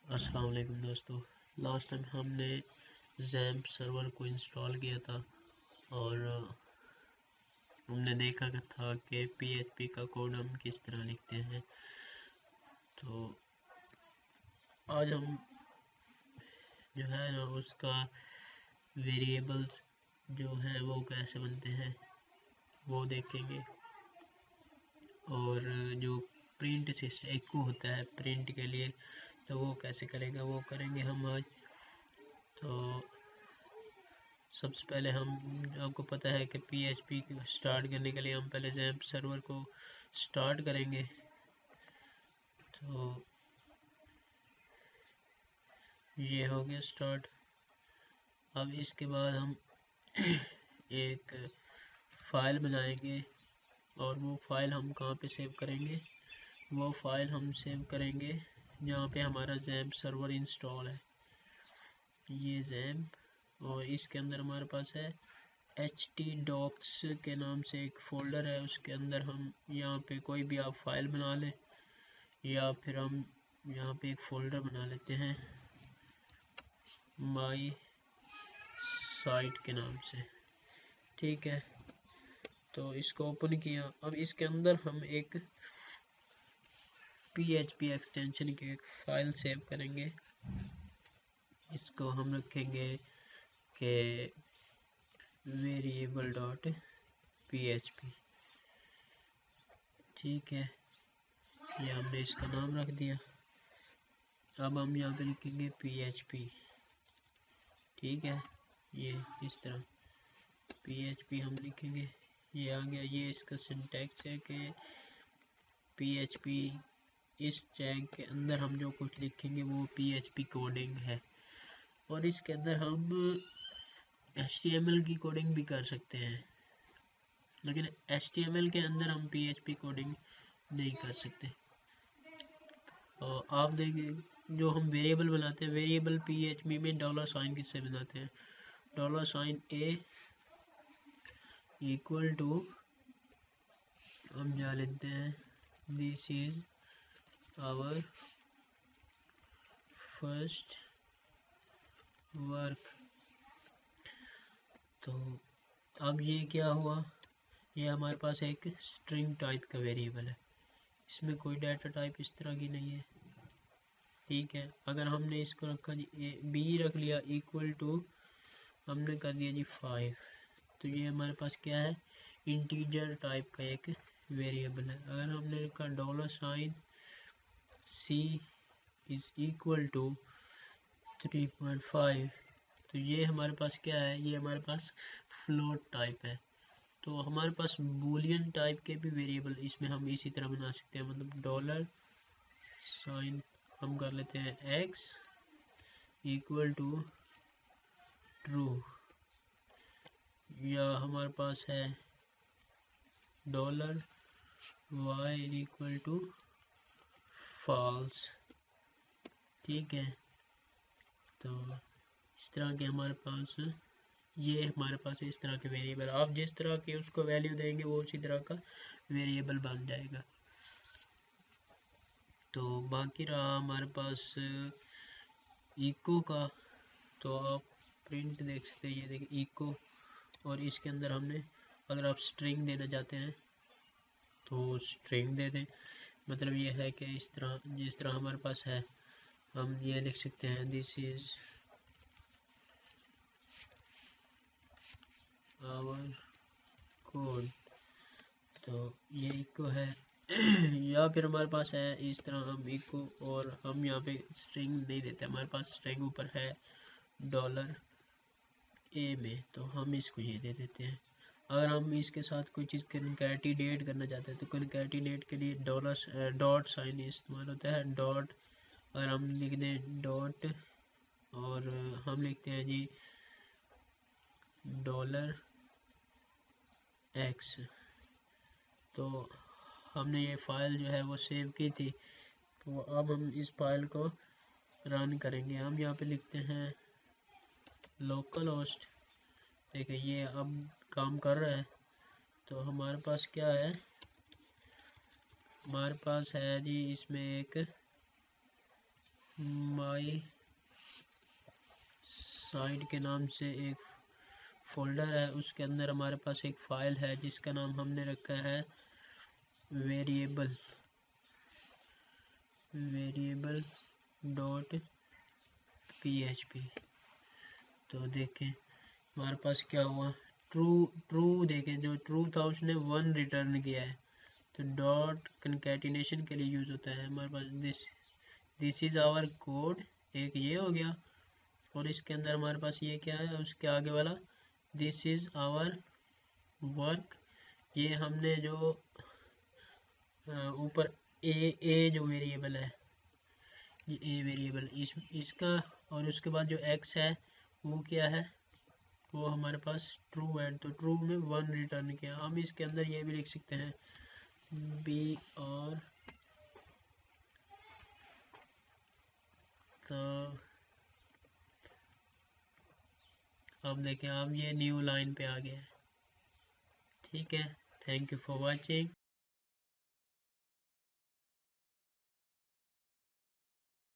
अस्सलाम वालेकुम दोस्तों। लास्ट टाइम हमने जैम्प सर्वर को इंस्टॉल किया था और हमने देखा था कि PHP का कोड हम किस तरह लिखते हैं। तो आज हम जो है ना उसका वेरिएबल्स जो हैं वो कैसे बनते हैं वो देखेंगे, और जो प्रिंट सिस्टम इको होता है प्रिंट के लिए तो वो कैसे करेगा वो करेंगे हम आज। तो सबसे पहले हम, आपको पता है कि PHP स्टार्ट करने के लिए हम पहले जैम्प सर्वर को स्टार्ट करेंगे। तो ये हो गया स्टार्ट। अब इसके बाद हम एक फ़ाइल बनाएंगे और वो फाइल हम कहाँ पे सेव करेंगे, वो फाइल हम सेव करेंगे जहाँ पे हमारा जैम्प सर्वर इंस्टॉल है, ये जैम्प। और इसके अंदर हमारे पास है htdocs के नाम से एक फ़ोल्डर है, उसके अंदर हम यहाँ पे कोई भी आप फाइल बना लें या फिर हम यहाँ पे एक फ़ोल्डर बना लेते हैं माई साइट के नाम से, ठीक है। तो इसको ओपन किया। अब इसके अंदर हम एक PHP एक्सटेंशन की एक फ़ाइल सेव करेंगे। इसको हम रखेंगे कि वेरिएबल डॉट PHP, ठीक है। ये हमने इसका नाम रख दिया। अब हम यहाँ पे लिखेंगे PHP, ठीक है। ये इस तरह PHP हम लिखेंगे, ये आ गया। ये इसका सिंटैक्स है कि PHP इस टैग के अंदर हम जो कुछ लिखेंगे वो PHP कोडिंग है, और इसके अंदर हम HTML की कोडिंग भी कर सकते हैं, लेकिन HTML के अंदर हम PHP कोडिंग नहीं कर सकते। और आप देखिए जो हम वेरिएबल बनाते हैं, वेरिएबल PHP में $साइन किससे बनाते हैं, $A इक्वल टू, हम जा लेते हैं this is our first work. तो अब ये क्या हुआ, ये हमारे पास एक स्ट्रिंग टाइप का वेरिएबल है, इसमें कोई डाटा टाइप इस तरह की नहीं है, ठीक है। अगर हमने इसको रखा जी B रख लिया इक्वल टू, हमने कर दिया जी 5, तो ये हमारे पास क्या है, इंटीजर टाइप का एक वेरिएबल है। अगर हमने रखा $C इज इक्वल टू 3.5, तो ये हमारे पास क्या है, ये हमारे पास फ्लोट टाइप है। तो हमारे पास बूलियन टाइप के भी वेरिएबल इसमें हम इसी तरह बना सकते हैं, मतलब $, हम कर लेते हैं x इक्वल टू ट्रू, या हमारे पास है $y इक्वल टू फॉल्स, ठीक है। तो इस तरह के हमारे पास, ये हमारे पास इस तरह के वेरिएबल, आप जिस तरह के उसको वैल्यू देंगे वो उसी तरह का वेरिएबल बन जाएगा। तो बाकी रहा हमारे पास इको का, तो आप प्रिंट देख सकते हैं, ये देखिए इको, और इसके अंदर हमने, अगर आप स्ट्रिंग देना चाहते हैं तो स्ट्रिंग दे दें। मतलब ये है कि इस तरह, जिस तरह हमारे पास है, हम ये लिख सकते हैं दिस इज आवर कोड, तो ये इको है। या फिर हमारे पास है इस तरह हम इको, और हम यहाँ पे स्ट्रिंग नहीं देते, हमारे पास स्ट्रिंग ऊपर है $A में, तो हम इसको ये दे देते हैं। अगर हम इसके साथ कोई चीज़ कनकैटिनेट करना चाहते हैं तो कनकैटिनेट के लिए डॉट साइन इस्तेमाल होता है, डॉट। अगर हम लिख दें डॉट और हम लिखते हैं जी $x, तो हमने ये फाइल जो है वो सेव की थी। तो अब हम इस फाइल को रन करेंगे। हम यहाँ पे लिखते हैं लोकल होस्ट, देखिए ये अब काम कर रहा है। तो हमारे पास क्या है, हमारे पास है जी इसमें एक माई साइट के नाम से एक फोल्डर है, उसके अंदर हमारे पास एक फ़ाइल है जिसका नाम हमने रखा है वेरिएबल डॉट PHP। तो देखें हमारे पास क्या हुआ, ट्रू देखें, जो ट्रू था उसने 1 रिटर्न किया है। तो डॉट कंकैटिनेशन के लिए यूज़ होता है हमारे पास दिस इज़ आवर कोड, एक ये हो गया, और इसके अंदर हमारे पास ये क्या है, उसके आगे वाला दिस इज़ आवर वर्क। ये हमने जो ऊपर ए जो वेरिएबल है, ये ए वेरिएबल इसका, और उसके बाद जो एक्स है वो क्या है, वो हमारे पास ट्रू है। तो ट्रू में 1 रिटर्न किया। हम इसके अंदर ये भी लिख सकते हैं बी और तो अब देखें, अब ये न्यू लाइन पे आ गया है। ठीक है, थैंक यू फॉर वाचिंग।